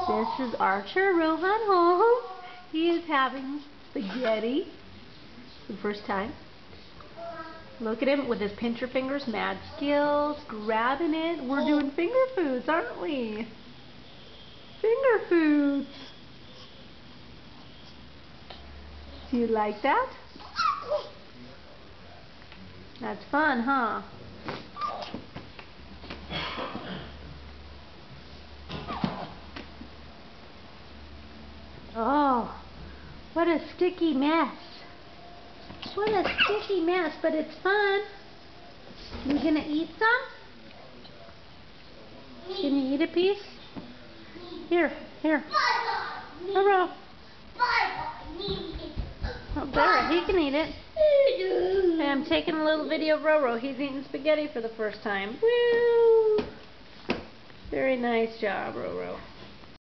This is Archer Rohan Holmes. He is having spaghetti for the first time. Look at him with his pincher fingers, mad skills, grabbing it. We're doing finger foods, aren't we? Finger foods. Do you like that? That's fun, huh? Oh, what a sticky mess. What a sticky mess, but it's fun. You gonna eat some? Can you eat a piece? Here. Roro. Oh, there, he can eat it. Hey, I'm taking a little video of Roro. He's eating spaghetti for the first time. Woo! Very nice job, Roro.